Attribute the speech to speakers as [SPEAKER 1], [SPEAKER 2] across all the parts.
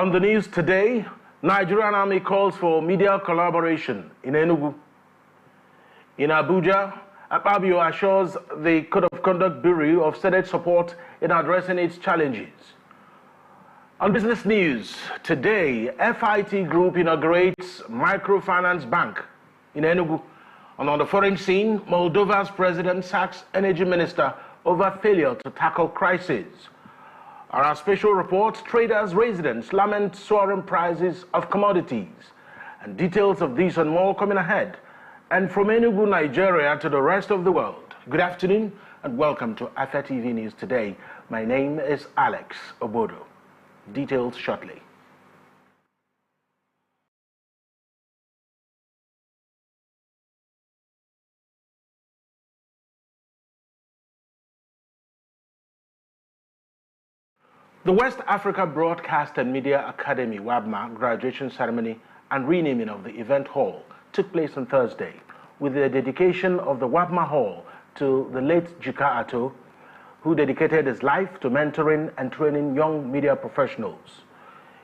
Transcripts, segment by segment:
[SPEAKER 1] On the news today, Nigerian Army calls for media collaboration in Enugu. In Abuja, Afia assures the Code of Conduct Bureau of Senate support in addressing its challenges. On business news, today, FIT Group inaugurates Microfinance Bank in Enugu. And on the foreign scene, Moldova's president sacks energy minister over failure to tackle crisis. Our special report, traders, residents lament soaring prices of commodities. And details of this and more coming ahead. And from Enugu, Nigeria to the rest of the world. Good afternoon and welcome to Afia TV News Today. My name is Alex Obodo. Details shortly. The West Africa Broadcast and Media Academy WABMA graduation ceremony and renaming of the event hall took place on Thursday with the dedication of the WABMA hall to the late Jika Ato, who dedicated his life to mentoring and training young media professionals.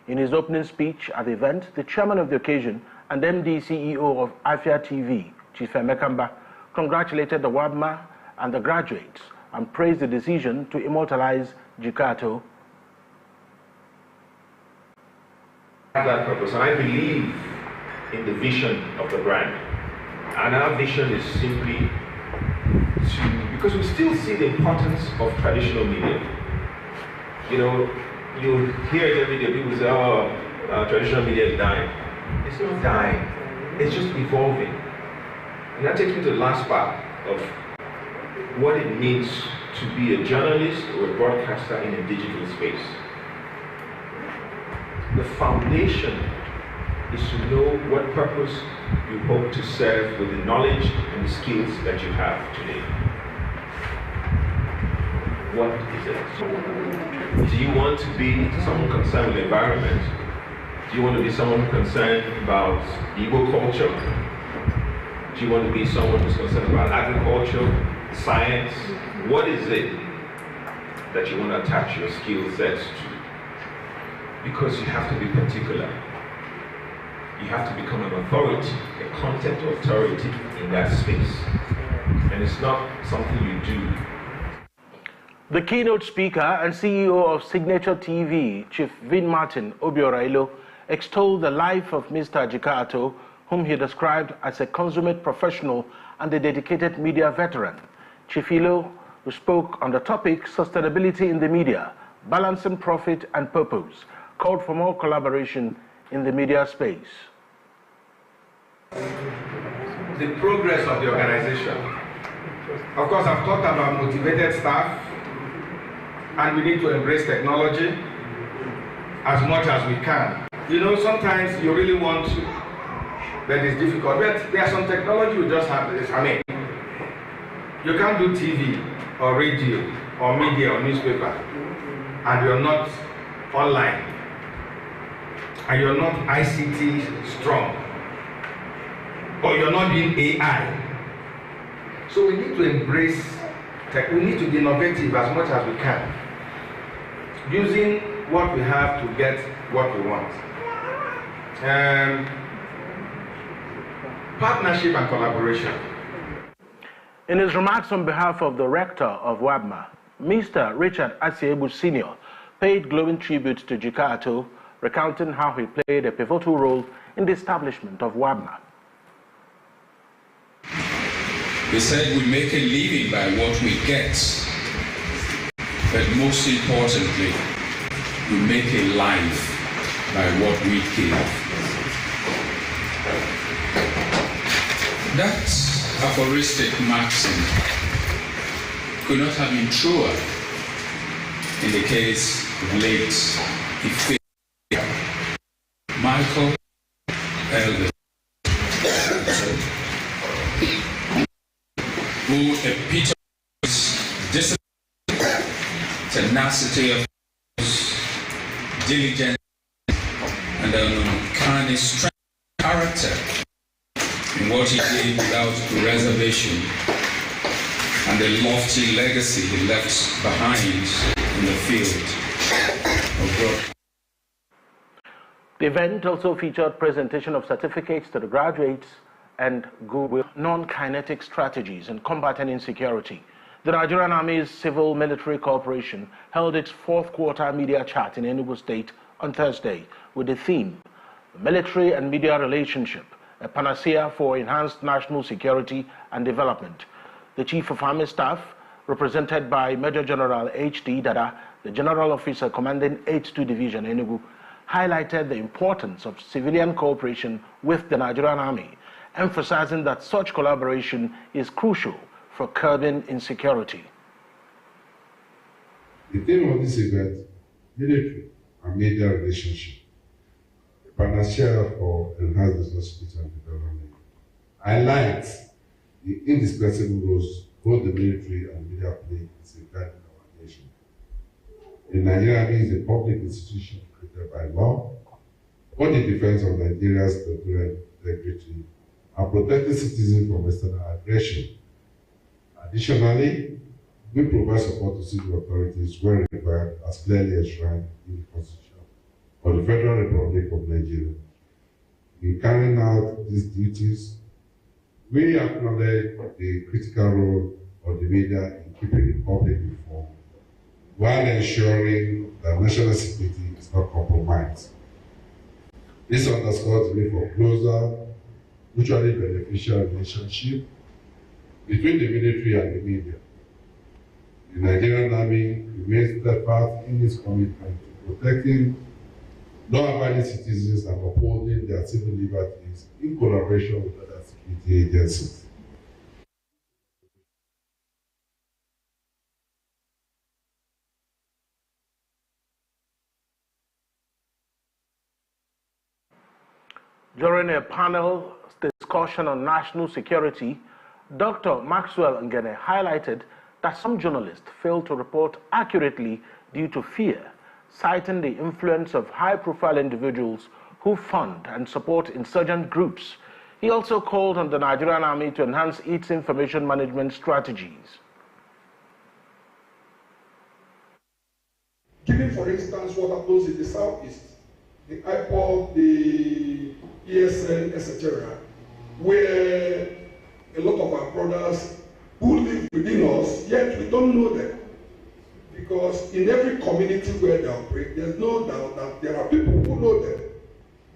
[SPEAKER 1] In his opening speech at the event, the chairman of the occasion and MD CEO of Afia TV, Chief Emekamba, congratulated the WABMA and the graduates and praised the decision to immortalize Jika Ato.
[SPEAKER 2] That purpose, and I believe in the vision of the brand, and our vision is simply because we still see the importance of traditional media. You know, you hear it every day, people say, oh, traditional media is dying. It's not dying, it's just evolving. And that takes me to the last part of what it means to be a journalist or a broadcaster in a digital space. The foundation is to know what purpose you hope to serve with the knowledge and the skills that you have today. What is it? Do you want to be someone concerned with the environment? Do you want to be someone concerned about Igbo culture? Do you want to be someone who's concerned about agriculture, science? What is it that you want to attach your skill sets to? Because you have to be particular. You have to become an authority, a content authority in that space. And it's not something you do.
[SPEAKER 1] The keynote speaker and CEO of Signature TV, Chief Vin Martin Obiorailo, extolled the life of Mr. Jika Ato, whom he described as a consummate professional and a dedicated media veteran. Chief Ilo, who spoke on the topic sustainability in the media, balancing profit and purpose, called for more collaboration in the media space.
[SPEAKER 3] The progress of the organization. Of course, I've talked about motivated staff, and we need to embrace technology as much as we can. You know, sometimes you really want to, but it's difficult. But there's some technology we just have. I mean, you can't do TV or radio or media or newspaper, and you're not online. And you're not ICT strong, or you're not doing AI. So we need to embrace tech. We need to be innovative as much as we can, using what we have to get what we want. Partnership and collaboration.
[SPEAKER 1] In his remarks on behalf of the rector of WABMA, Mr. Richard Asiebu Sr. paid glowing tribute to Jika Ato, recounting how he played a pivotal role in the establishment of WABMA.
[SPEAKER 4] They said we make a living by what we get, but most importantly, we make a life by what we give. That aphoristic maxim could not have been truer in the case of late Afia Michael Elder, who epitomized discipline, tenacity of diligence, and an uncanny strength of character in what he did without reservation, and the lofty legacy he left behind in the field of broadcasting.
[SPEAKER 1] The event also featured presentation of certificates to the graduates and goodwill non-kinetic strategies in combating insecurity. The Nigerian Army's Civil-Military Cooperation held its fourth quarter media chat in Enugu State on Thursday with the theme, Military and Media Relationship, a panacea for enhanced national security and development. The Chief of Army Staff, represented by Major General H.D. Dada, the General Officer commanding 8th Division Enugu, highlighted the importance of civilian cooperation with the Nigerian Army, emphasizing that such collaboration is crucial for curbing insecurity.
[SPEAKER 5] The theme of this event, military and media relationship, a panacea for enhanced national security and development, highlights the indispensable roles both the military and media play in safeguarding our nation. The Nigerian Army is a public institution created by law for the defense of Nigeria's territorial integrity and protecting citizens from external aggression. Additionally, we provide support to civil authorities where required, as clearly enshrined in the Constitution of the Federal Republic of Nigeria. In carrying out these duties, we acknowledge the critical role of the media in keeping the public informed while ensuring that national security is not compromised. This underscores the need for closer, mutually beneficial relationship between the military and the media. The Nigerian Army remains steadfast in its commitment to protecting law-abiding citizens and upholding their civil liberties in collaboration with other security agencies.
[SPEAKER 1] During a panel discussion on national security, Dr. Maxwell Ngene highlighted that some journalists fail to report accurately due to fear, citing the influence of high-profile individuals who fund and support insurgent groups. He also called on the Nigerian Army to enhance its information management strategies.
[SPEAKER 6] Given, for instance, what happens in the Southeast, the IPOB, the ESN, etc., where a lot of our brothers who live within us, yet we don't know them. Because in every community where they operate, there's no doubt that there are people who know them.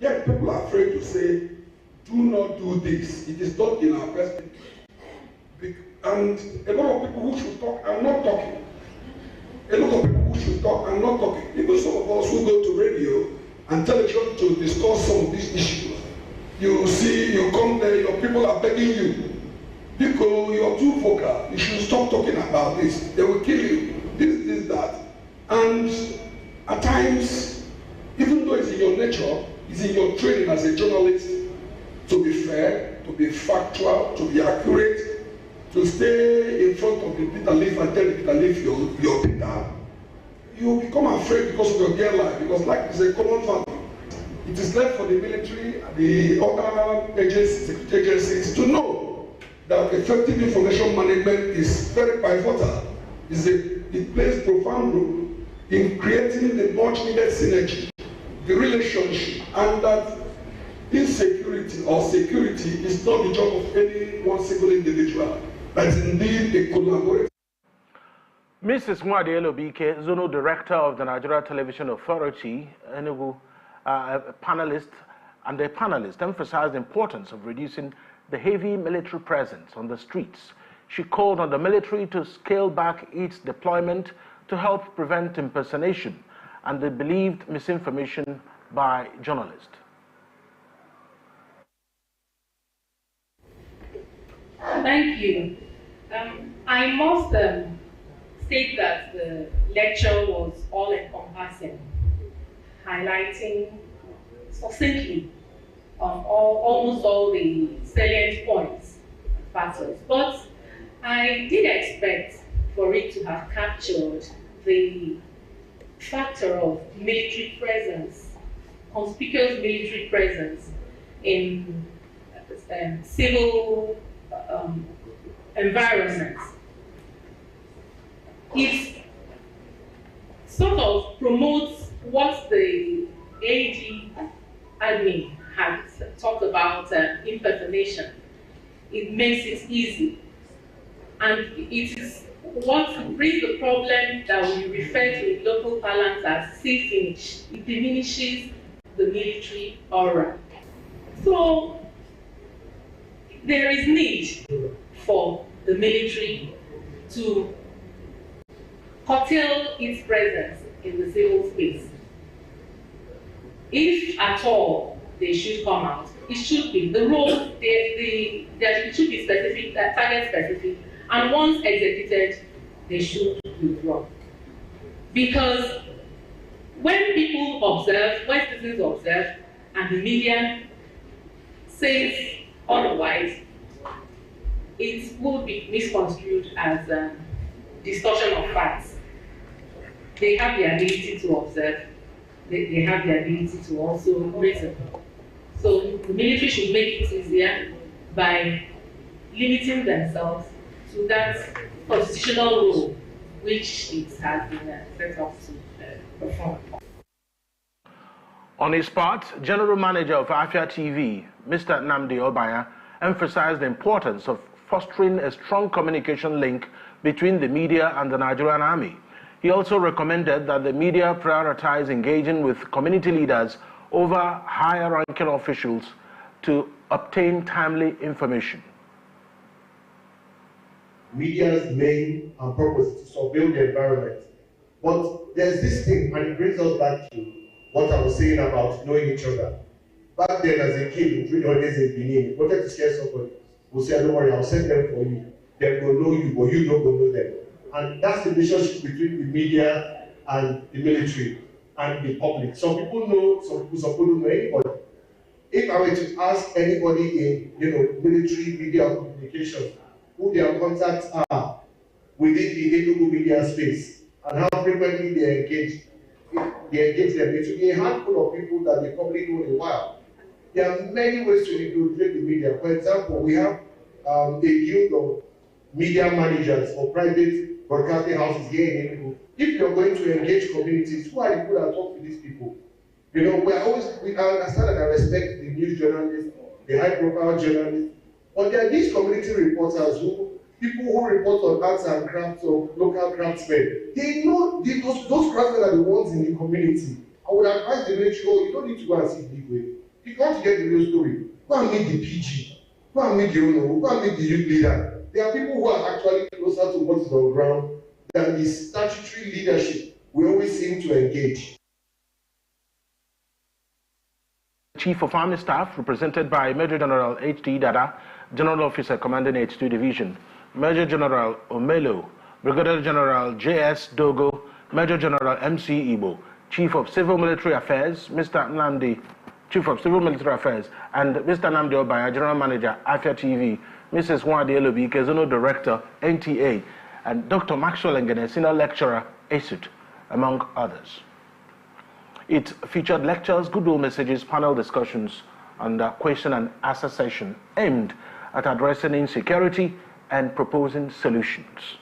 [SPEAKER 6] Yet people are afraid to say, do not do this. It is not in our perspective. And a lot of people who should talk are not talking. A lot of people who should talk are not talking. Even some of us who go to radio and television to discuss some of these issues, you see, you come there, your people are begging you, because you're too vocal, you should stop talking about this, they will kill you, this, that. And at times, even though it's in your nature, it's in your training as a journalist to be fair, to be factual, to be accurate, to stay in front of the bitter leaf and tell the bitter leaf you're bitter. You become afraid because of your dear life, because life is a common value. It is left for the military and the other agencies, security agencies, to know that effective information management is very pivotal. It plays profound role in creating the much needed synergy, the relationship, and that insecurity or security is not the job of any one single individual, but is indeed a collaborative.
[SPEAKER 1] Mrs. Mwadielo Bike, Zonal Director of the Nigeria Television Authority, Enugu, a panelist, emphasized the importance of reducing the heavy military presence on the streets. She called on the military to scale back its deployment to help prevent impersonation and the believed misinformation by journalists.
[SPEAKER 7] Thank you. I must state that the lecture was all-encompassing, highlighting succinctly almost all the salient points and factors. But I did expect for it to have captured the factor of military presence, conspicuous military presence in civil environments. It sort of promotes what the AG admin had talked about impersonation. It makes it easy. And it is what brings the problem that we refer to in local parlance as see finish. It diminishes the military aura. So there is need for the military to curtail its presence in the civil space. If at all they should come out, it should be the role, it should be specific, target specific, and once executed, they should withdraw. Because when people observe, when citizens observe, and the media says otherwise, it will be misconstrued as a distortion of facts. They have the ability to observe, they have the ability to also reason. So the military should make it easier by limiting themselves to that constitutional role which it has been set up to perform.
[SPEAKER 1] On his part, General Manager of Afia TV, Mr. Nnamdi Obaya, emphasized the importance of fostering a strong communication link between the media and the Nigerian Army. He also recommended that the media prioritize engaging with community leaders over higher-ranking officials to obtain timely information.
[SPEAKER 8] Media's main purpose is to surveil the environment. But there's this thing, and it brings us back to what I was saying about knowing each other. Back then, as a kid, during holidays in Benin, we wanted to scare somebody. We'll say, don't worry, I'll send them for you. They will know you, but you don't know them. And that's the relationship between the media and the military and the public. Some people know, some people don't know anybody. If I were to ask anybody in military media communication who their contacts are within the Enugu media space and how frequently they engage them, it will be a handful of people that they probably know in a while. There are many ways to infiltrate the media. For example, we have a guild of media managers or private broadcasting houses here in Enugu. If you're going to engage communities, who are the people that talk to these people? We understand and I respect the news journalists, the high-profile journalists, but there are these community reporters people who report on arts and crafts of local craftsmen. They know those craftsmen are the ones in the community. I would advise the military, you don't need to go and see big way. If you want to get the real story, go and meet the PG, go and meet the owner, go and meet the youth leader. There are people who are actually closer to what is on ground than the statutory leadership we always seem to engage.
[SPEAKER 1] Chief of Army Staff, represented by Major General H.D. Dada, General Officer Commanding H2 Division, Major General Omelo, Brigadier General J.S. Dogo, Major General M.C. Ibo, Chief of Civil Military Affairs, Mr. Nnamdi, Chief of Civil Military Affairs, and Mr. Nnamdi Obaya, General Manager, Afia TV, Mrs. Nwadi Elobi, Kezono Director, NTA, and Dr. Maxwell Engene, Senior Lecturer, ESUT, among others. It featured lectures, goodwill messages, panel discussions, and a question and answer session aimed at addressing insecurity and proposing solutions.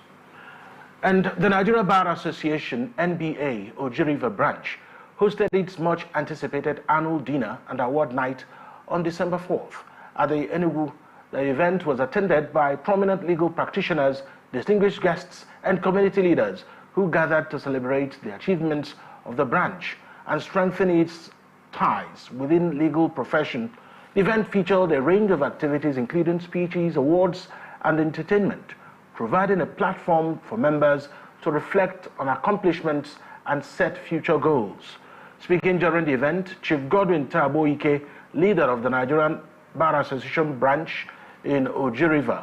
[SPEAKER 1] And the Nigeria Bar Association, NBA, Oji River branch, hosted its much anticipated annual dinner and award night on December 4th. At the Enugu, the event was attended by prominent legal practitioners, distinguished guests, and community leaders who gathered to celebrate the achievements of the branch and strengthen its ties within legal profession. The event featured a range of activities including speeches, awards, and entertainment, providing a platform for members to reflect on accomplishments and set future goals. Speaking during the event, Chief Godwin Taboike, leader of the Nigerian Bar Association branch in Oji River,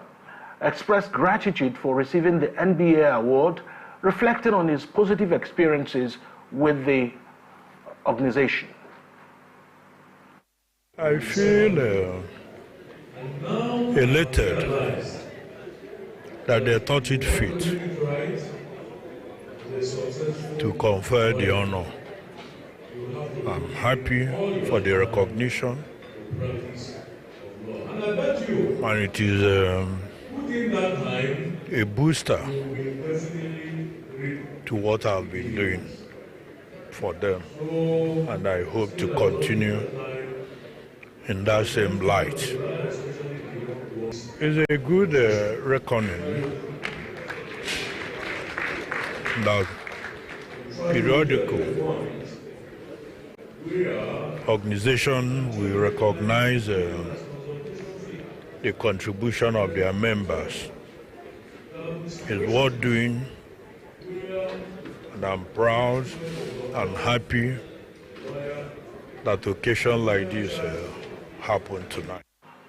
[SPEAKER 1] expressed gratitude for receiving the NBA award, reflecting on his positive experiences with the organization.
[SPEAKER 9] I feel elated that they thought it fit to confer the honor. I'm happy for the recognition, and it is a booster to what I've been doing for them, and I hope to continue in that same light. It's a good reckoning that periodical organization will recognize the contribution of their members. It's worth doing, and I'm proud and happy that occasion like this happened tonight.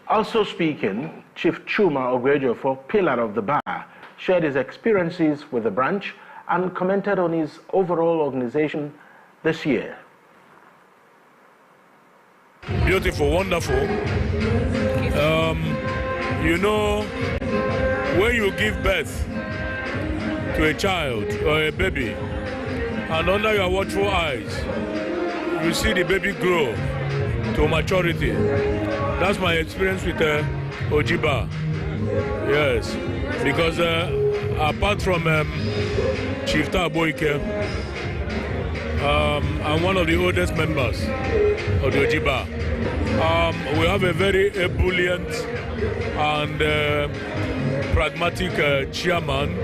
[SPEAKER 1] Also speaking, Chief Chuma Ogwejo, pillar of the bar, shared his experiences with the branch and commented on his overall organization this year.
[SPEAKER 10] Beautiful, wonderful. You know, when you give birth to a child or a baby, and under your watchful eyes, you see the baby grow to maturity. That's my experience with Ojiba. Yes, because apart from Chief Taboike, I'm one of the oldest members of the Ojiba. We have a very ebullient and pragmatic chairman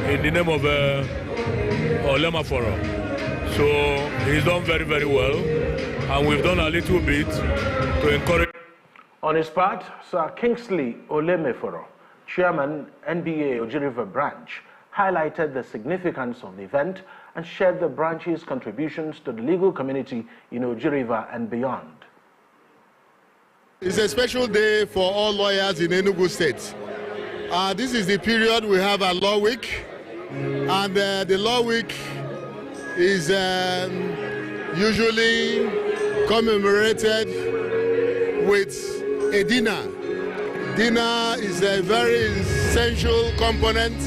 [SPEAKER 10] in the name of Olemaforo. So he's done very, very well, and we've done a little bit to encourage.
[SPEAKER 1] On his part, Sir Kingsley Olemeforo, Chairman, NBA Oji River Branch, highlighted the significance of the event and shared the branch's contributions to the legal community in Oji River and beyond.
[SPEAKER 11] It's a special day for all lawyers in Enugu State. This is the period we have a law week, and the law week is usually commemorated with a dinner. Dinner is a very essential component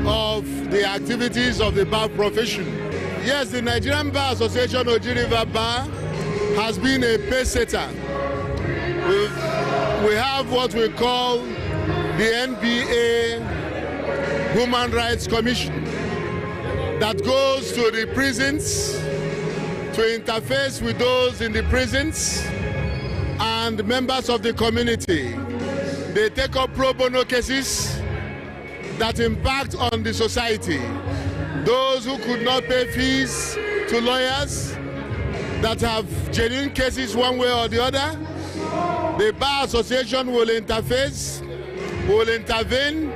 [SPEAKER 11] of the activities of the bar profession. Yes, the Nigerian Bar Association Oji River Bar has been a pace-setter. We have what we call the NBA Human Rights Commission that goes to the prisons to interface with those in the prisons and members of the community. They take up pro bono cases that impact on the society. Those who could not pay fees to lawyers that have genuine cases one way or the other, the Bar Association will interface, will intervene,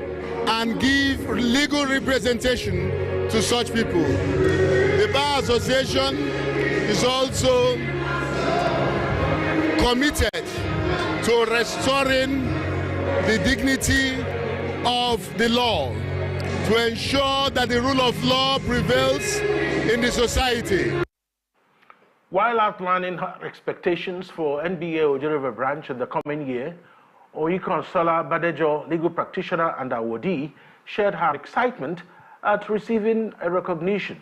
[SPEAKER 11] and give legal representation to such people. The Bar Association is also committed to restoring the dignity of the law, to ensure that the rule of law prevails in the society.
[SPEAKER 1] While outlining her expectations for NBA Oji River Branch in the coming year, Oyikonsola Badejo, legal practitioner and awardee, shared her excitement at receiving a recognition.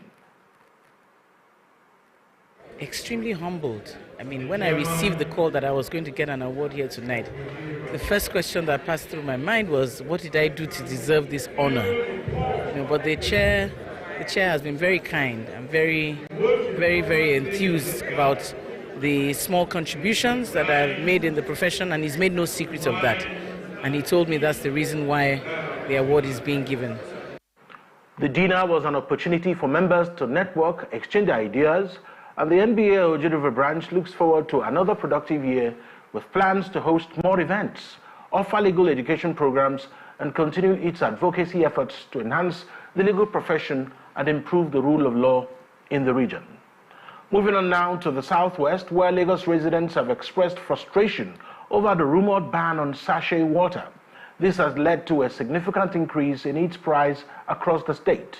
[SPEAKER 12] Extremely humbled. I mean, when I received the call that I was going to get an award here tonight, the first question that passed through my mind was, what did I do to deserve this honor? You know, but the chair has been very kind. I'm very, very, very enthused about the small contributions that I've made in the profession, and he's made no secret of that. And he told me that's the reason why the award is being given.
[SPEAKER 1] The dinner was an opportunity for members to network, exchange ideas, and the NBA Oji River Branch looks forward to another productive year with plans to host more events, offer legal education programs, and continue its advocacy efforts to enhance the legal profession and improve the rule of law in the region. Moving on now to the southwest, where Lagos residents have expressed frustration over the rumored ban on sachet water. This has led to a significant increase in its price across the state.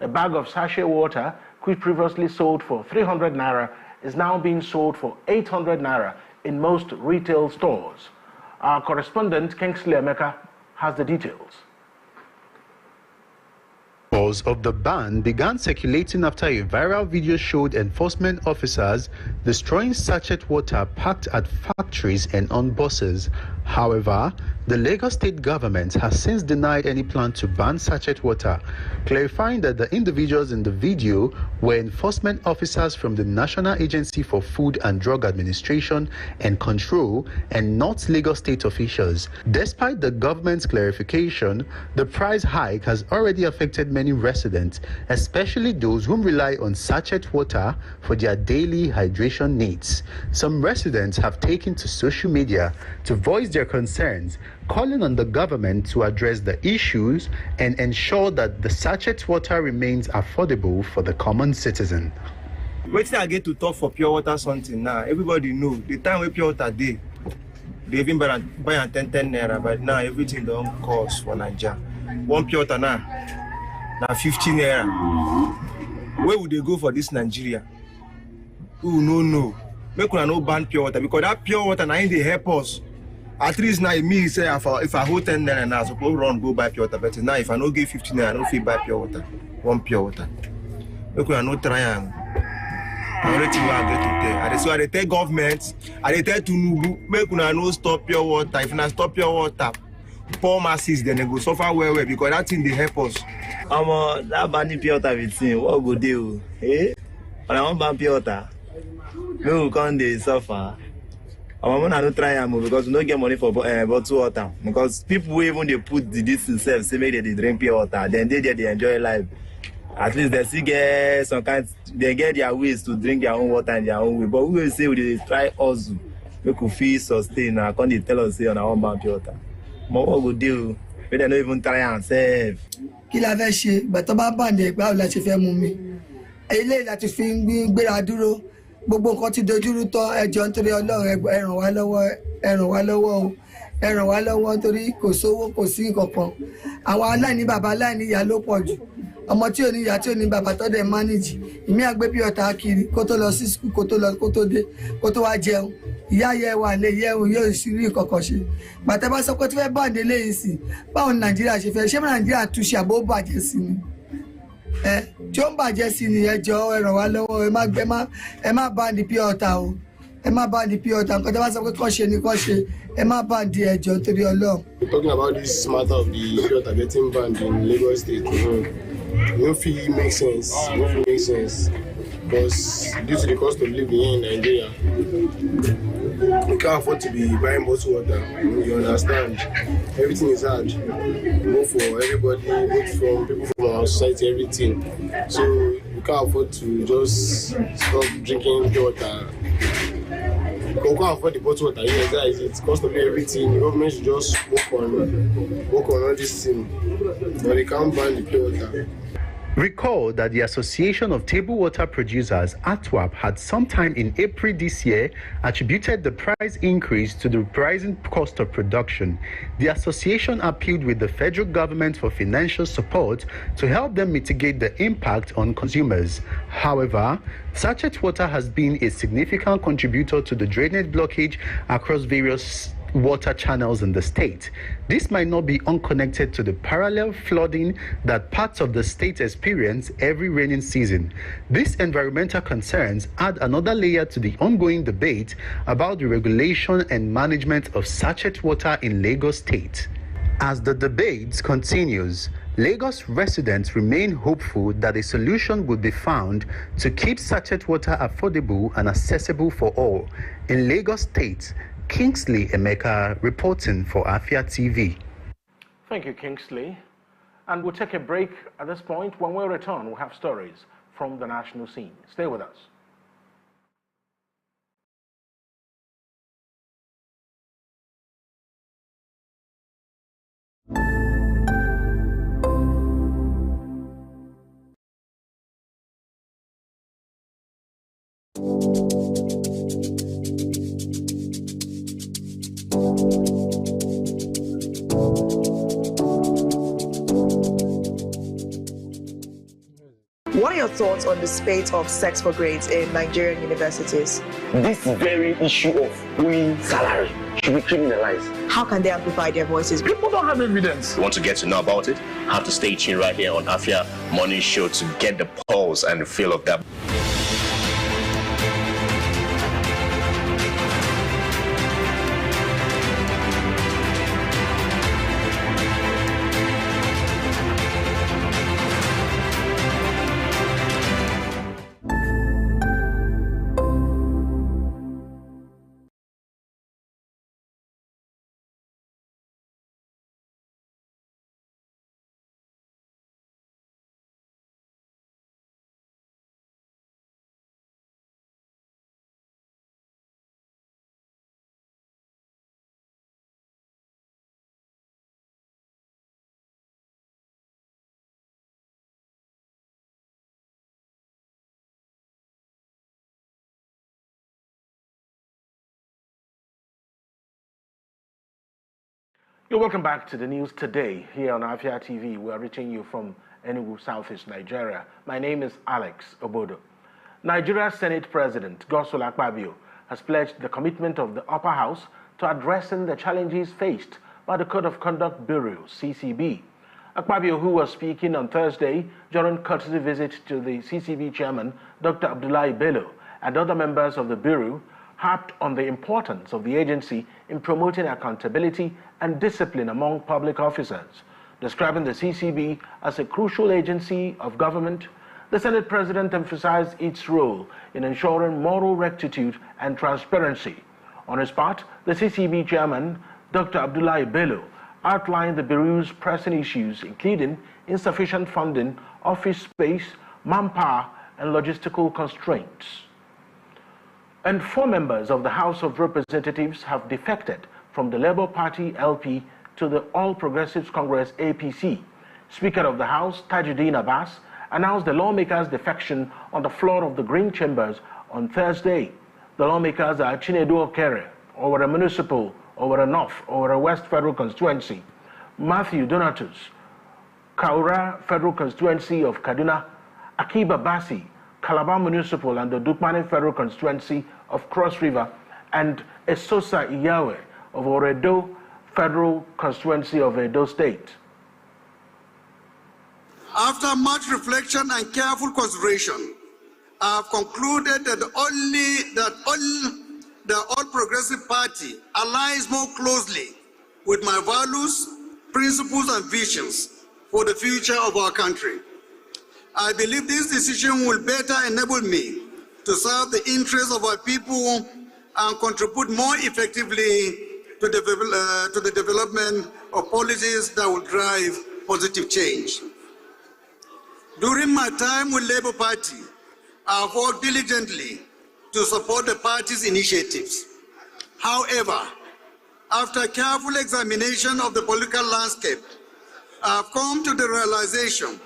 [SPEAKER 1] A bag of sachet water, which previously sold for 300 naira, is now being sold for 800 naira in most retail stores. Our correspondent, Kingsley Emeka, has the details.
[SPEAKER 13] Rumors of the ban began circulating after a viral video showed enforcement officers destroying sachet water packed at factories and on buses. However, The Lagos state government has since denied any plan to ban sachet water, clarifying that the individuals in the video were enforcement officers from the National Agency for Food and Drug Administration and Control and not Lagos state officials. Despite the government's clarification, the price hike has already affected many residents, especially those who rely on sachet water for their daily hydration needs. Some residents have taken to social media to voice their concerns, calling on the government to address the issues and ensure that the sachet water remains affordable for the common citizen.
[SPEAKER 14] Wetin I get to talk for pure water something now, everybody know the time we pure water dey, they even buy 10 naira, but now everything don't cost for Nigeria. One pure water now 15 naira. Where would they go for this Nigeria? No. Make una no ban pure water, because that pure water now they help us. At least now me say if I hold 10 naira now, I suppose run go buy pure water. But now if I no give 15 naira, I no fit buy pure water. One pure water. Make una no try am. Everything I get to tell. So I tell government, I tell Enugu, make una no stop pure water. If una stop pure water, poor masses then they go suffer well because that thing they help us.
[SPEAKER 15] That banning pure water with him, what go do? Eh? But I want ban pure water. We will come they suffer. Our mama no try am because we don't get money for bottled water. Because people even they put the distance themselves, say make they drink pure water. Then they enjoy life. At least they still get some kind. They get their ways to drink their own water in their own way. But we will say we try also make we feel sustain. Now can't they tell us say on our own ban pure water? But what we do? We don't even try and save.
[SPEAKER 16] Kí la fẹ́ ṣe, bàtọ́ bá bàǹdẹ̀ báwo la ṣe fẹ́ mú mi. Eléyìí láti fi ń gbéra dúró. Gbogbo nǹkan ti dojúrú tán, ẹjọ́ nítorí Ọlọ́run ẹ ràn wá lọ́wọ́, ẹ ràn wá lọ́wọ́ o. Ẹ ràn wá lọ́wọ́ torí kò sówó kò sí nǹkankan. Àwọn aláìní bàbá aláìní ìyá ló pọ̀ jù. Ọmọ tí ò ní ìyá tí ò ní bàbá tó dẹ̀ manage. Ìmí àgbé bí ọ̀tá kiri kó tó lọ sí school kó tó dé kó tó wá jẹun. Ìyá yẹ wà lè yẹ òun yóò sì rí nǹkankan ṣe. Bàtẹ́ bá sọ pé tí fẹ́ báǹdé léyìí sí, báwo ni Nàìjíríà ṣe fẹ́? Ṣé Nàìjíríà túnṣe àbó bàjẹ́ sí ni? Tí ó ń bàjẹ́ sí ni ẹ jọ̀ọ́ ẹ ràn wá lọ́wọ́, ẹ má báǹdì pure water o. Ẹ má báǹdì pure water, nǹkan tí wọ́n sọ pé kàn ṣe ni kàn ṣe. Ẹ má báǹdì ẹ jọ̀ọ́ nítorí Ọlọ́run.
[SPEAKER 17] Talking about this matter of the pure water getting banned in Lagos State, it don't feel make sense. It don't feel make sense. Because due to the cost of living here in Nigeria, we can't afford to be buying bottled water. You understand? Everything is hard. Both for everybody, both from people from our society, everything. So we can't afford to just stop drinking pure water. We can't afford the bottled water. Yes, that is it. Cost of everything. The government should just work on all this thing. But they can't ban the pure water.
[SPEAKER 13] Recall that the Association of Table Water Producers, ATWAP, had sometime in April this year attributed the price increase to the rising cost of production. The association appealed with the federal government for financial support to help them mitigate the impact on consumers. However, sachet water has been a significant contributor to the drainage blockage across various water channels in the state. This might not be unconnected to the parallel flooding that parts of the state experience every rainy season. These environmental concerns add another layer to the ongoing debate about the regulation and management of sachet water in Lagos State. As the debate continues, Lagos residents remain hopeful that a solution will be found to keep sachet water affordable and accessible for all. In Lagos State, Kingsley Emeka reporting for Afia TV.
[SPEAKER 1] Thank you, Kingsley. And we'll take a break at this point. When we return, we'll have stories from the national scene. Stay with us.
[SPEAKER 18] What are your thoughts on the spate of sex for grades in Nigerian universities?
[SPEAKER 19] This very issue of paying salary should be criminalized.
[SPEAKER 18] How can they amplify their voices?
[SPEAKER 19] People don't have evidence. You want to get to know about it? Have to stay tuned right here on Afia Morning Show to get the pulse and the feel of that.
[SPEAKER 1] You're welcome back to the news today here on Afia TV. We are reaching you from Enugu, Southeast Nigeria. My name is Alex Obodo. Nigeria's Senate President Godswill Akpabio has pledged the commitment of the upper house to addressing the challenges faced by the Code of Conduct Bureau, CCB. Akpabio, who was speaking on Thursday during courtesy visit to the CCB chairman, Dr. Abdullahi Bello, and other members of the Bureau, harped on the importance of the agency in promoting accountability and discipline among public officers. Describing the CCB as a crucial agency of government, the Senate President emphasized its role in ensuring moral rectitude and transparency. On his part, the CCB chairman, Dr. Abdullahi Bello, outlined the Bureau's pressing issues, including insufficient funding, office space, manpower, and logistical constraints. And 4 members of the House of Representatives have defected from the Labour Party LP to the All Progressives Congress APC. Speaker of the House, Tajuddin Abbas, announced the lawmakers' defection on the floor of the Green Chambers on Thursday. The lawmakers are Chinedu Okere, Owerri Municipal, Owerri North, Owerri West Federal Constituency, Matthew Donatus, Kaura Federal Constituency of Kaduna, Akiba Basi, Calabar Municipal and the Dukmani Federal Constituency of Cross River, and Esosa Iyawe of Oredo Federal Constituency of Edo State.
[SPEAKER 20] After much reflection and careful consideration, I have concluded that the All Progressive Party aligns more closely with my values, principles, and visions for the future of our country. I believe this decision will better enable me to serve the interests of our people and contribute more effectively to the development of policies that will drive positive change. During my time with Labour Party, I have worked diligently to support the party's initiatives. However, after careful examination of the political landscape, I have come to the realization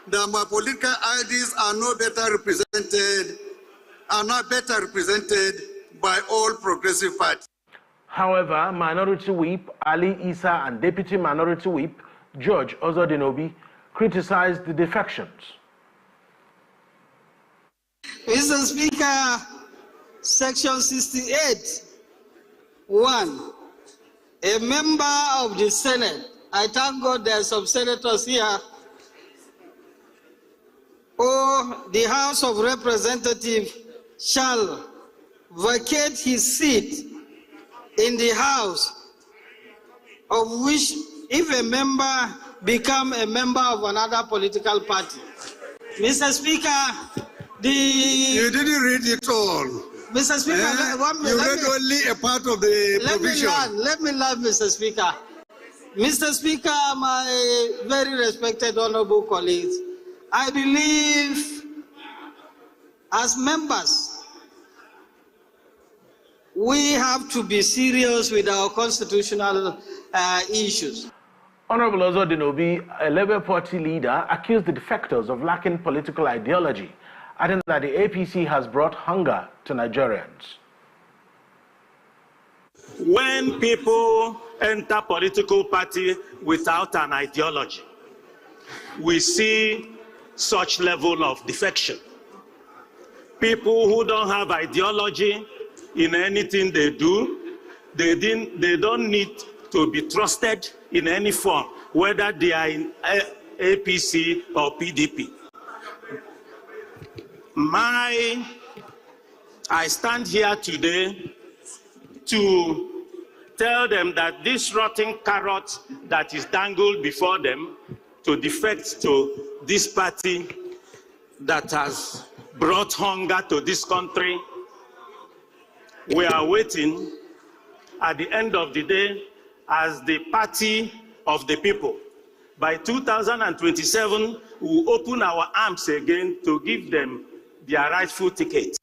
[SPEAKER 20] that my political ideas are not better represented by all progressive parties.
[SPEAKER 1] However, Minority Whip Ali Issa and Deputy Minority Whip George Ozodinobi criticized the defections.
[SPEAKER 21] Mr. Speaker, Section 68(1). A member of the Senate, I thank God there are some senators here, or the House of Representatives shall vacate his seat in the House, of which if a member become a member of another political party. Mr. Speaker,
[SPEAKER 20] You didn't read it all.
[SPEAKER 21] Mr. Speaker,
[SPEAKER 20] you read only a part of the provision.
[SPEAKER 21] Let me learn, Mr. Speaker. Mr. Speaker, my very respected honorable colleagues, I believe as members, we have to be serious with our constitutional issues.
[SPEAKER 1] Honorable Ozodinobi, a Labour Party leader, accused the defectors of lacking political ideology, adding that the APC has brought hunger to Nigerians.
[SPEAKER 22] When people enter political party without an ideology, we see such level of defection. People who don't have ideology in anything they do, they don't need to be trusted in any form, whether they are in APC or PDP. I stand here today to tell them that this rotten carrot that is dangled before them to defect to this party that has brought hunger to this country, we are waiting at the end of the day as the party of the people. By 2027, we will open our arms again to give them their rightful ticket.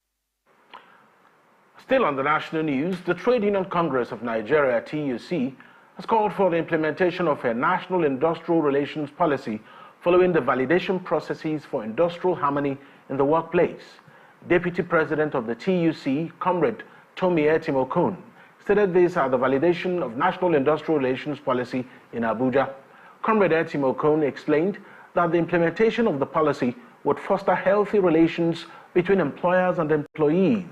[SPEAKER 1] Still on the national news, the Trade Union Congress of Nigeria, TUC, has called for the implementation of a national industrial relations policy following the validation processes for industrial harmony in the workplace. Deputy President of the TUC, Comrade Tomiye Timokun, stated this at the validation of National Industrial Relations Policy in Abuja. Comrade Etimo Okon explained that the implementation of the policy would foster healthy relations between employers and employees.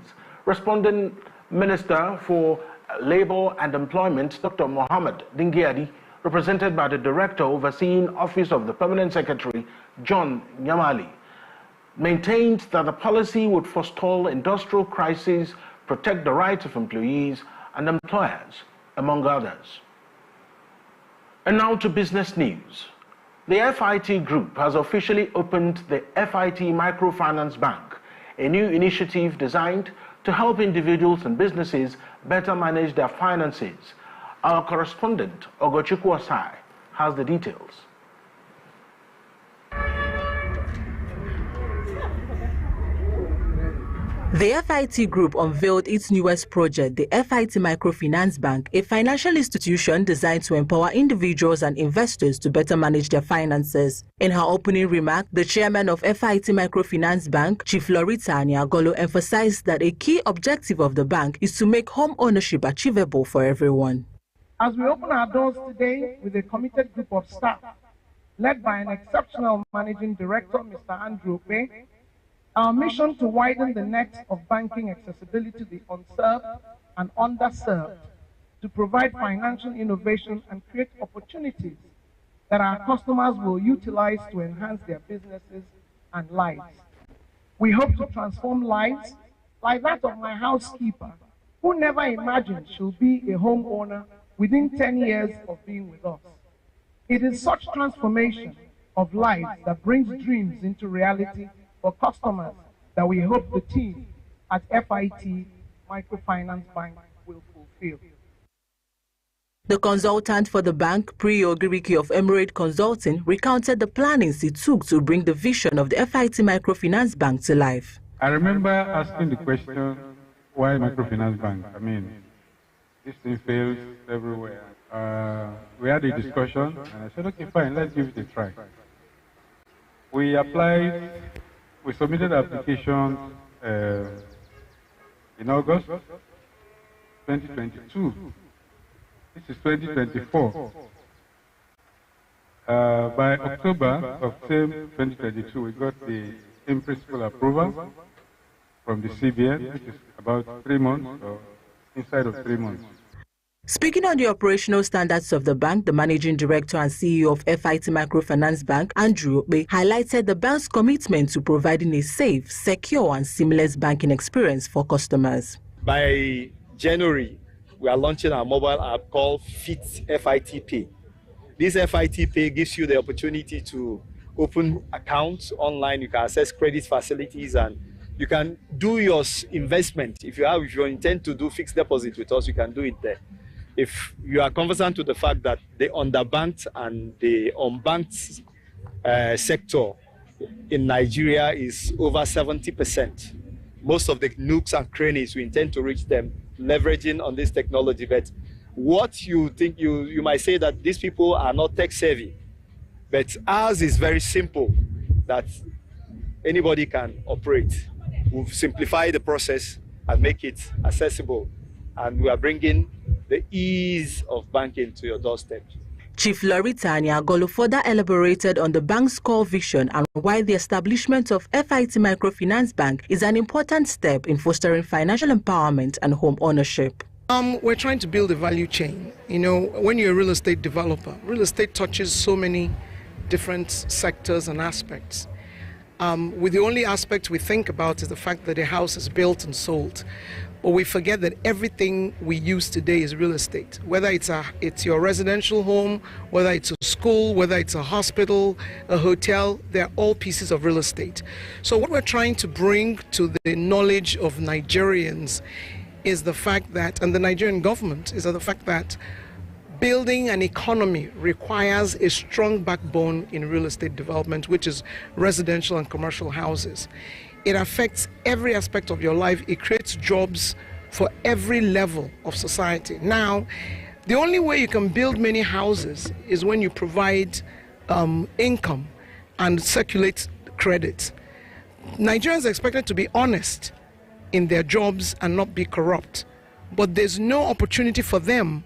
[SPEAKER 1] Responding Minister for Labour and Employment, Dr. Mohammed Dingiadi, represented by the Director overseeing Office of the Permanent Secretary, John Nyamali, maintained that the policy would forestall industrial crises, protect the rights of employees and employers, among others. And now to business news. The FIT Group has officially opened the FIT Microfinance Bank, a new initiative designed to help individuals and businesses better manage their finances. Our correspondent, Ogochukwu Osai, has the details.
[SPEAKER 2] The FIT Group unveiled its newest project, the FIT Microfinance Bank, a financial institution designed to empower individuals and investors to better manage their finances. In her opening remark, the chairman of FIT Microfinance Bank, Chief Lorita Anyagolo, emphasized that a key objective of the bank is to make home ownership achievable for everyone.
[SPEAKER 3] As we open our doors today with a committed group of staff, led by an exceptional managing director, Mr. Andrew Ope, our mission to widen the net of banking accessibility to the unserved and underserved, to provide financial innovation and create opportunities that our customers will utilize to enhance their businesses and lives. We hope to transform lives like that of my housekeeper, who never imagined she'll be a homeowner within 10 years of being with us. It is such transformation of lives that brings dreams into reality for customers that we hope the team at FIT Microfinance Bank will fulfill.
[SPEAKER 2] The consultant for the bank, Pri Ogiriki of Emirate Consulting, recounted the plannings it took to bring the vision of the FIT Microfinance Bank to life.
[SPEAKER 23] I remember asking the question, why Microfinance Bank? I mean, this thing fails everywhere. We had a discussion, and I said, okay, fine, let's give it a try. We applied. We submitted applications in August 2022. This is 2024. By October of 2022, we got the in-principle approval from the CBN, which is about 3 months, or inside of 3 months.
[SPEAKER 2] Speaking on the operational standards of the bank, the managing director and CEO of FIT Microfinance Bank, Andrew Ope, highlighted the bank's commitment to providing a safe, secure and seamless banking experience for customers.
[SPEAKER 24] By January, we are launching our mobile app called FIT Pay. This FIT Pay gives you the opportunity to open accounts online. You can access credit facilities and you can do your investment. If you intend to do fixed deposit with us, you can do it there. If you are conversant to the fact that the underbanked and the unbanked sector in Nigeria is over 70%, most of the nooks and crannies, we intend to reach them leveraging on this technology. But what you think, you might say that these people are not tech savvy, but ours is very simple, that anybody can operate. We've simplified the process and make it accessible, and we are bringing the ease of banking to your doorstep.
[SPEAKER 2] Chief Lorita Anyagolo further elaborated on the bank's core vision and why the establishment of FIT Microfinance Bank is an important step in fostering financial empowerment and home ownership.
[SPEAKER 3] We're trying to build a value chain. You know, when you're a real estate developer, real estate touches so many different sectors and aspects. With the only aspect we think about is the fact that a house is built and sold. But we forget that everything we use today is real estate. Whether it's your residential home, whether it's a school, whether it's a hospital, a hotel, they're all pieces of real estate. So what we're trying to bring to the knowledge of Nigerians is the fact that, and the Nigerian government, is the fact that building an economy requires a strong backbone in real estate development, which is residential and commercial houses. It affects every aspect of your life. It creates jobs for every level of society. Now, the only way you can build many houses is when you provide income and circulate credit. Nigerians are expected to be honest in their jobs and not be corrupt. but there's no opportunity for them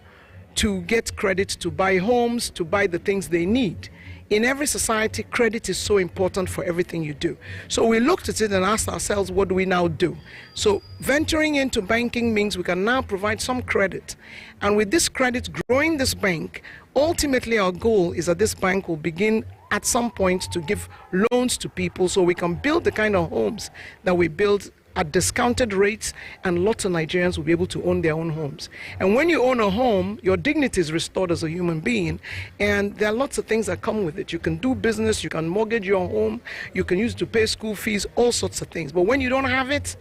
[SPEAKER 3] to get credit to buy homes, to buy the things they need. In every society, credit is so important for everything you do. So we looked at it and asked ourselves, what do we now do? So venturing into banking means we can now provide some credit. And with this credit, growing this bank, ultimately our goal is that this bank will begin at some point to give loans to people so we can build the kind of homes that we build at discounted rates, and lots of Nigerians will be able to own their own homes. And when you own a home, your dignity is restored as a human being, and there are lots of things that come with it. You can do business, you can mortgage your home, you can use it to pay school fees, all sorts of things. But when you don't have it,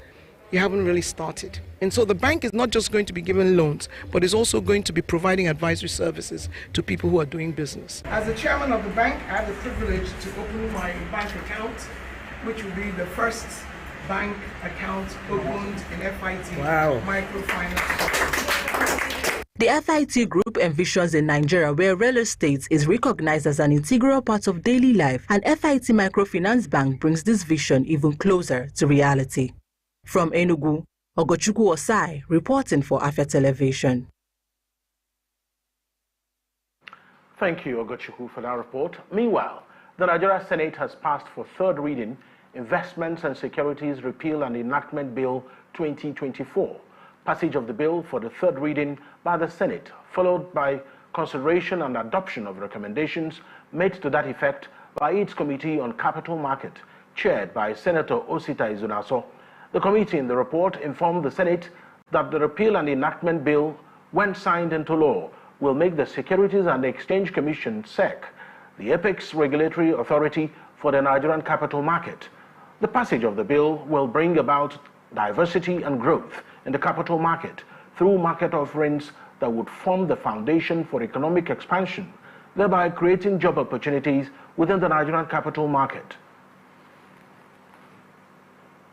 [SPEAKER 3] you haven't really started. And so the bank is not just going to be giving loans, but is also going to be providing advisory services to people who are doing business. As the chairman of the bank, I have the privilege to open my bank account, which will be the first bank account opened in FIT Microfinance.
[SPEAKER 2] The FIT Group envisions a Nigeria where real estate is recognized as an integral part of daily life, and FIT Microfinance Bank brings this vision even closer to reality. From Enugu, Ogochukwu Osai reporting for Afia Television.
[SPEAKER 1] Thank you, Ogochukwu, for that report. Meanwhile, the Nigeria Senate has passed for third reading Investments and Securities Repeal and Enactment Bill 2024. Passage of the bill for the third reading by the Senate, followed by consideration and adoption of recommendations made to that effect by its Committee on Capital Market, chaired by Senator Osita Izunaso. The committee in the report informed the Senate that the Repeal and Enactment Bill, when signed into law, will make the Securities and Exchange Commission, SEC, the apex regulatory authority for the Nigerian capital market. The passage of the bill will bring about diversity and growth in the capital market through market offerings that would form the foundation for economic expansion, thereby creating job opportunities within the Nigerian capital market.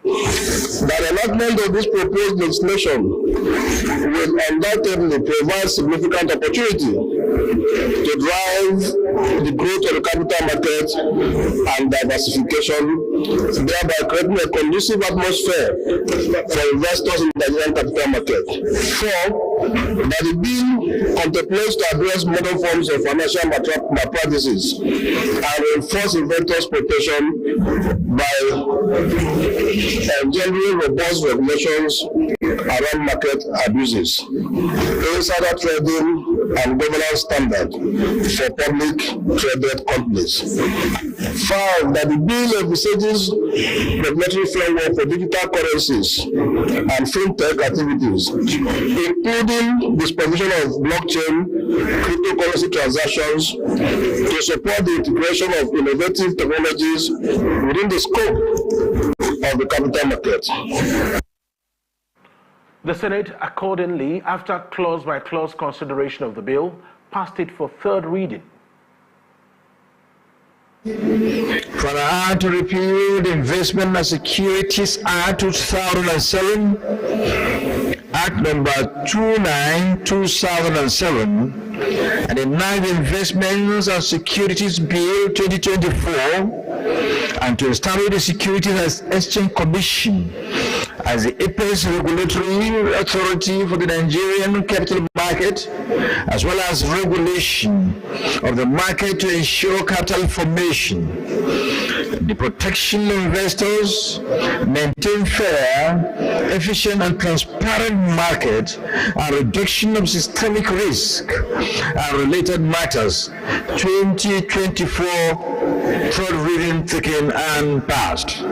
[SPEAKER 4] The enactment of this proposed legislation will undoubtedly provide significant opportunity to drive the growth of the capital market and diversification, thereby creating a conducive atmosphere for investors in the Nigerian capital market. Four, that the bill contemplates to address modern forms of financial malpractices and reinforce investors' protection by engendering robust regulations around market abuses, insider trading, and governance standard for public traded companies. Five, that the bill envisages regulatory framework for digital currencies and fintech activities, including the provision of blockchain cryptocurrency transactions to support the integration of innovative technologies within the scope of the capital market.
[SPEAKER 1] The Senate accordingly, after clause-by-clause consideration of the bill, passed it for third reading.
[SPEAKER 5] For the Act to repeal the Investment and Securities Act 2007, Act number 29/2007, and enact the Investments and Securities Bill 2024, and to establish the Securities and Exchange Commission as the apex regulatory authority for the Nigerian capital market, as well as regulation of the market to ensure capital formation, the protection of investors, maintain fair, efficient and transparent market, and reduction of systemic risk and related matters, 2024, third reading taken and passed.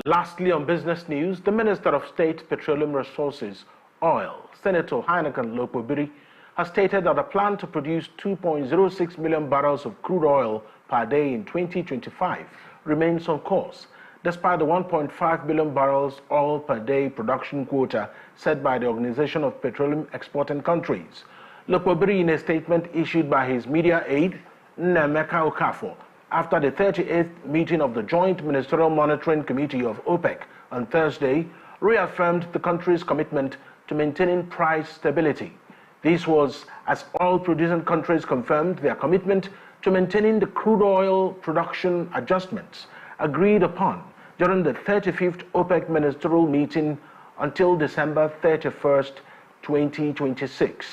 [SPEAKER 1] Lastly, on business news, the Minister of State, Petroleum Resources, Oil, Senator Heineken Lokpobiri, has stated that the plan to produce 2.06 million barrels of crude oil per day in 2025 remains on course, despite the 1.5 billion barrels oil per day production quota set by the Organization of Petroleum Exporting Countries. Lokpobiri, in a statement issued by his media aide, Nnemeka Okafor, after the 38th meeting of the Joint Ministerial Monitoring Committee of OPEC on Thursday, reaffirmed the country's commitment to maintaining price stability. This was as oil-producing countries confirmed their commitment to maintaining the crude oil production adjustments agreed upon during the 35th OPEC ministerial meeting until December 31st, 2026.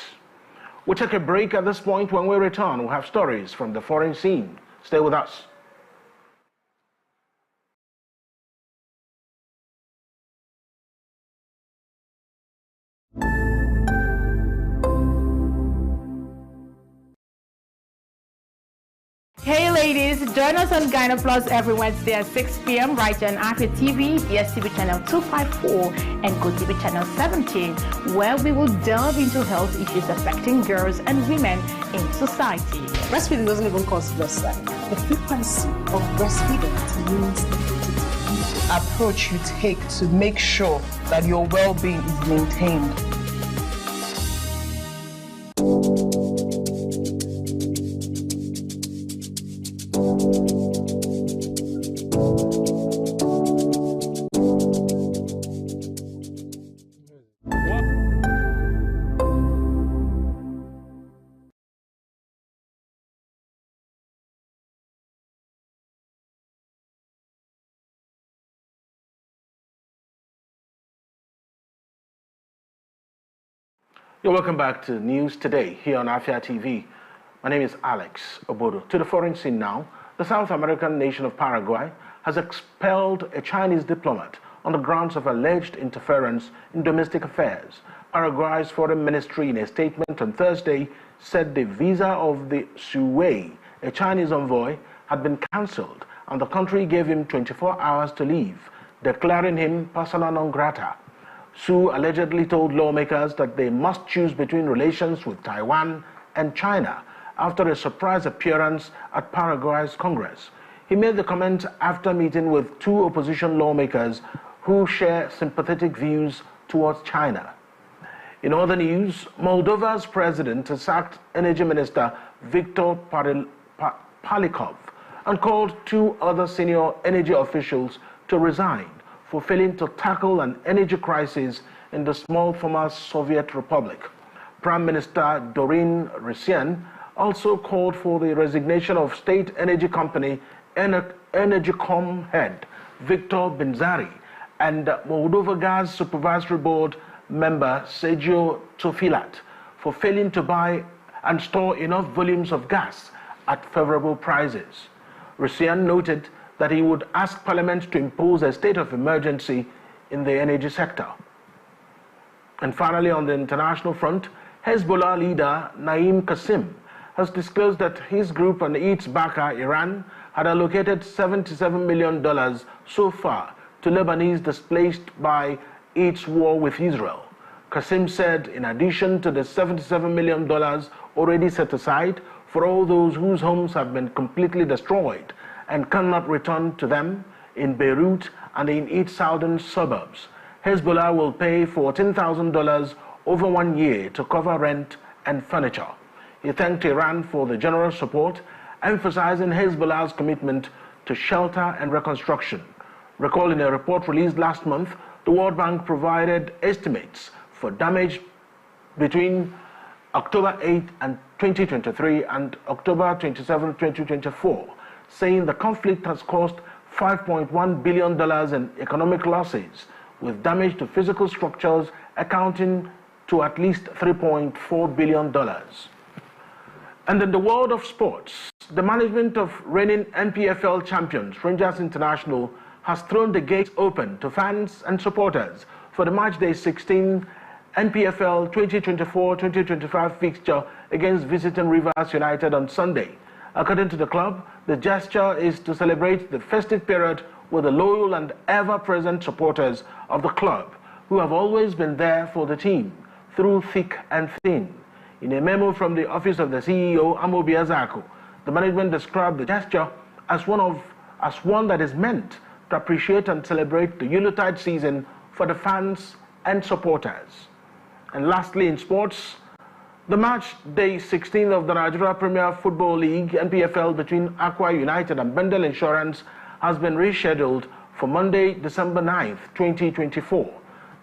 [SPEAKER 1] We'll take a break at this point. When we return, we'll have stories from the foreign scene. Stay with us.
[SPEAKER 6] Hey ladies, join us on Gyna Plus every Wednesday at 6 p.m. right here on Afia TV, DSTV channel 254 and GoTV channel 17, where we will delve into health issues affecting girls and women in society.
[SPEAKER 2] Breastfeeding doesn't even cause breast size. The frequency of breastfeeding determines the approach you take to make sure that your well-being is maintained.
[SPEAKER 1] You're welcome back to News Today here on Afia TV. My name is Alex Obodo. To the foreign scene now, the South American nation of Paraguay has expelled a Chinese diplomat on the grounds of alleged interference in domestic affairs. Paraguay's foreign ministry, in a statement on Thursday, said the visa of the Su Wei, a Chinese envoy, had been cancelled, and the country gave him 24 hours to leave, declaring him persona non grata. Su allegedly told lawmakers that they must choose between relations with Taiwan and China after a surprise appearance at Paraguay's Congress. He made the comment after meeting with two opposition lawmakers who share sympathetic views towards China. In other news, Moldova's president has sacked Energy Minister Viktor Palikov and called two other senior energy officials to resign for failing to tackle an energy crisis in the small former Soviet Republic. Prime Minister Dorin Risian also called for the resignation of state energy company Energycom head Victor Benzari and Moldova Gas Supervisory Board member Sergio Tofilat for failing to buy and store enough volumes of gas at favorable prices. Risian noted that he would ask Parliament to impose a state of emergency in the energy sector. And finally, on the international front, Hezbollah leader Naim Qassem has disclosed that his group and its backer, Iran, had allocated $77 million so far to Lebanese displaced by its war with Israel. Qassem said, in addition to the $77 million already set aside for all those whose homes have been completely destroyed and cannot return to them in Beirut and in its southern suburbs, Hezbollah will pay $14,000 over 1 year to cover rent and furniture. He thanked Iran for the generous support, emphasizing Hezbollah's commitment to shelter and reconstruction. Recall in a report released last month, the World Bank provided estimates for damage between October 8 and 2023 and October 27, 2024, saying the conflict has cost $5.1 billion in economic losses, with damage to physical structures accounting to at least $3.4 billion. And in the world of sports, the management of reigning NPFL champions Rangers International has thrown the gates open to fans and supporters for the matchday 16 NPFL 2024-2025 fixture against visiting Rivers United on Sunday. According to the club, the gesture is to celebrate the festive period with the loyal and ever-present supporters of the club, who have always been there for the team through thick and thin. In a memo from the office of the CEO, Amobi Azako, the management described the gesture as one that is meant to appreciate and celebrate the Yuletide season for the fans and supporters. And lastly, in sports, the match day 16 of the Nigeria Premier Football League (NPFL) between Aqua United and Bendel Insurance has been rescheduled for Monday, December 9th, 2024.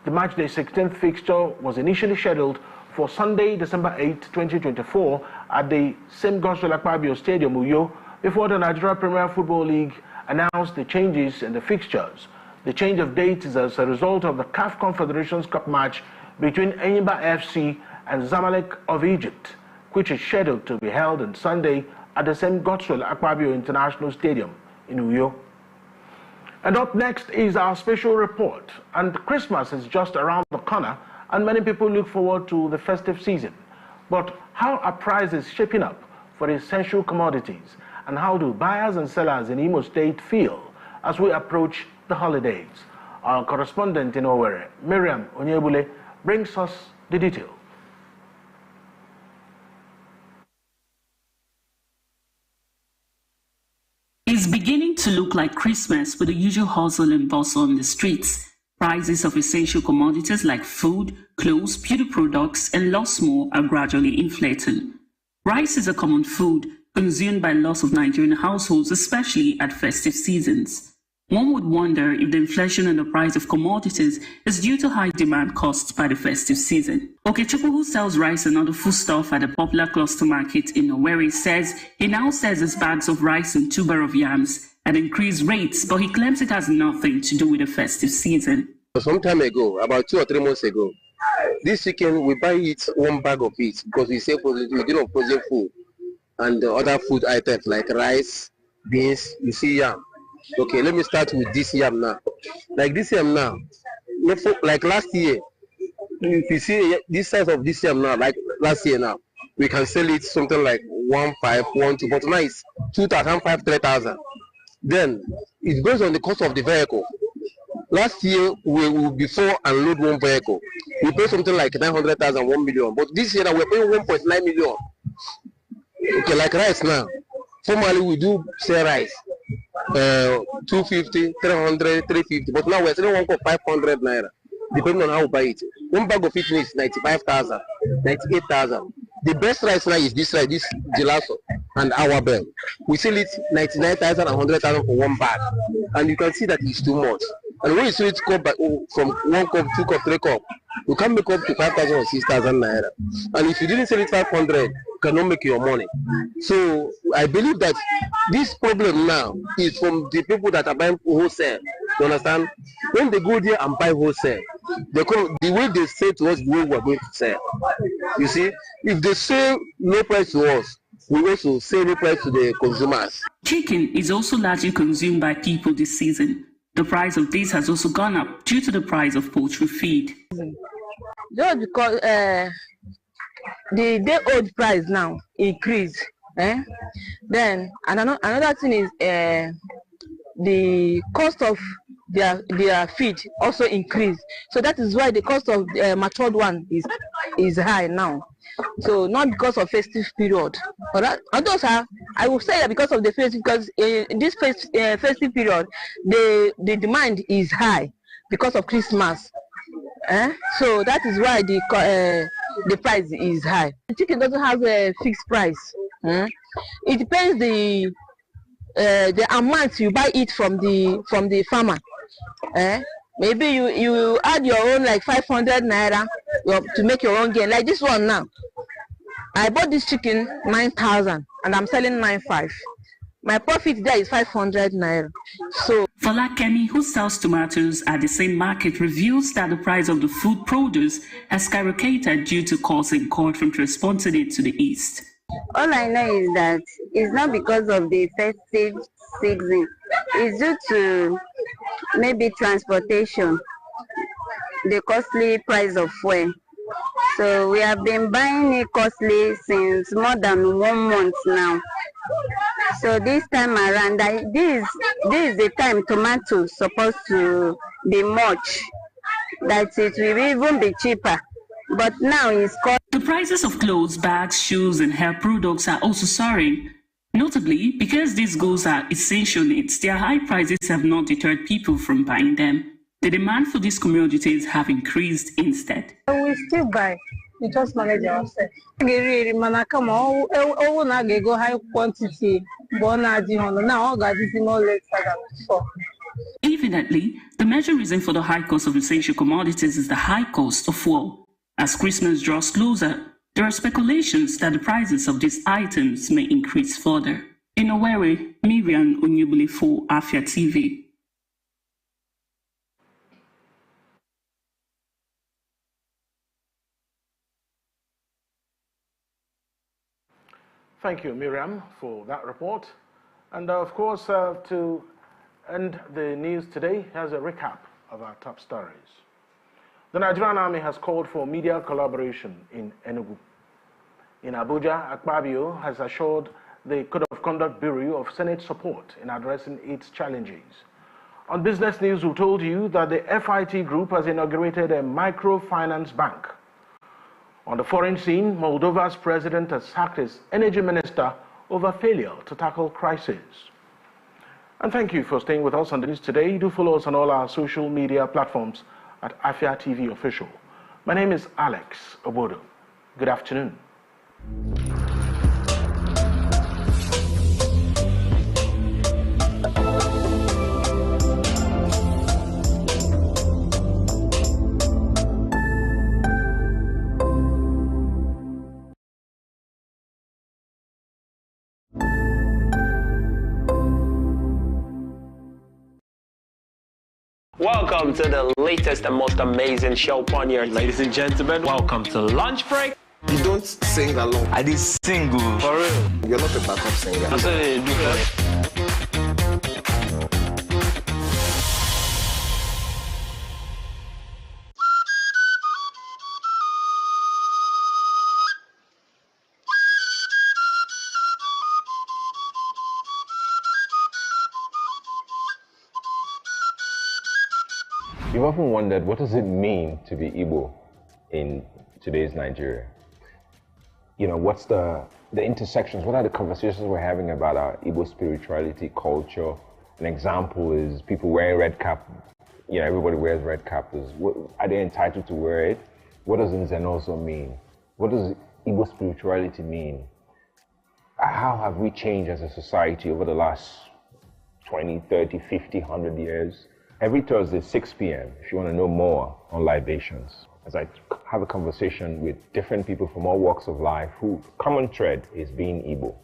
[SPEAKER 1] The match day 16th fixture was initially scheduled for Sunday, December 8, 2024 at the same Gospel Akpabio Stadium, Uyo, before the Nigeria Premier Football League announced the changes in the fixtures. The change of date is as a result of the CAF Confederations Cup match between Enyimba FC and Zamalek of Egypt, which is scheduled to be held on Sunday at the same Godswill Akpabio International Stadium in Uyo. And up next is our special report. And Christmas is just around the corner, and many people look forward to the festive season. But how are prices shaping up for essential commodities? And how do buyers and sellers in Imo State feel as we approach the holidays? Our correspondent in Owerri, Miriam Onyebule, brings us the detail.
[SPEAKER 7] It's beginning to look like Christmas with the usual hustle and bustle on the streets. Prices of essential commodities like food, clothes, beauty products, and lots more are gradually inflating. Rice is a common food consumed by lots of Nigerian households, especially at festive seasons. One would wonder if the inflation in the price of commodities is due to high demand caused by the festive season. Okechukwu, who sells rice and other foodstuff at the popular cluster market in Owerri, says he now sells his bags of rice and tuber of yams at increased rates, but he claims it has nothing to do with the festive season.
[SPEAKER 8] Some time ago, about 2 or 3 months ago, this chicken, we buy it one bag of it because we say we don't frozen food and other food items like rice, beans, you see yam. Okay, let me start with this yam now. Like this yam now, like last year, if you see this size of this yam now, like last year now, we can sell it something like 1,500, 1,200, but now it's 2,500, 3,000. Then it goes on the cost of the vehicle. Last year, before unload one vehicle, we pay something like 900,000, 1 million. But this year, we're paying 1.9 million. Okay, like rice now. Formerly, we do sell rice. 250, 300, 350, but now we're selling one for 500 naira, depending on how we buy it. One bag of it is 95,000, 98,000. The best rice now is this rice, this gelato and our bell. We sell it 99,000 and 100,000 for one bag, and you can see that it's too much. And when you sell it from 1 cup, 2 cup, 3 cup, you can make up to 5,000 or 6,000 naira. And if you didn't sell it 500, you cannot make your money. So I believe that this problem now is from the people that are buying wholesale. You understand? When they go there and buy wholesale, they come, the way they say to us, the way we are going to sell. You see, if they say no price to us, we also say no price to the consumers.
[SPEAKER 7] Chicken is also largely consumed by people this season. The price of this has also gone up due to the price of poultry feed.
[SPEAKER 9] Just because the day-old price now increased. Then another thing is the cost of their feed also increased. So that is why the cost of matured one is high now. So not because of festive period. But I will say that because of the festive, because in this festive period, the demand is high because of Christmas. So that is why the price is high. The chicken doesn't have a fixed price. It depends the amount you buy it from the farmer. Maybe you add your own like 500 naira to make your own gain. Like this one now. I bought this chicken 9,000 and I'm selling 9,500. My profit there is 500 naira. So
[SPEAKER 7] Falakemi, who sells tomatoes at the same market, reveals that the price of the food produce has skyrocketed due to costs incurred from transporting it to the east.
[SPEAKER 10] All I know is that it's not because of the festive season. It's due to maybe transportation, the costly price of fuel. So we have been buying it costly since more than 1 month now. So this time around, this is the time tomatoes supposed to be much, that it will even be cheaper. But now it's cost.
[SPEAKER 7] The prices of clothes, bags, shoes, and hair products are also soaring. Notably, because these goods are essential needs, their high prices have not deterred people from buying them. The demand for these commodities have increased instead.
[SPEAKER 9] We still buy. We just manage ourselves. Go high quantity, now more less than before.
[SPEAKER 7] Evidently, the major reason for the high cost of essential commodities is the high cost of fuel. As Christmas draws closer, there are speculations that the prices of these items may increase further. In Owerri, Miriam Onyebule for Afia TV.
[SPEAKER 1] Thank you, Miriam, for that report. And of course, to end the news today, here's a recap of our top stories. The Nigerian Army has called for media collaboration in Enugu. In Abuja, Akpabio has assured the Code of Conduct Bureau of Senate support in addressing its challenges. On business news, we told you that the FIT Group has inaugurated a microfinance bank. On the foreign scene, Moldova's president has sacked his energy minister over failure to tackle crisis. And thank you for staying with us on the news today. Do follow us on all our social media platforms at Afia TV Official. My name is Alex Obodo. Good afternoon.
[SPEAKER 11] Welcome to the latest and most amazing show on here. Ladies and gentlemen, welcome to Lunch Break.
[SPEAKER 12] You don't sing along.
[SPEAKER 11] I did sing good. For real.
[SPEAKER 12] You're not a backup singer.
[SPEAKER 11] That's what they do.
[SPEAKER 14] You've often wondered, what does it mean to be Igbo in today's Nigeria? You know, what's the intersections? What are the conversations we're having about our Igbo spirituality, culture? An example is people wearing red cap. You know, everybody wears red cap. Are they entitled to wear it? What does Nzenozo mean? What does Igbo spirituality mean? How have we changed as a society over the last 20, 30, 50, 100 years? Every Thursday, 6 p.m., if you want to know more on libations, as I have a conversation with different people from all walks of life whose common thread is being Igbo.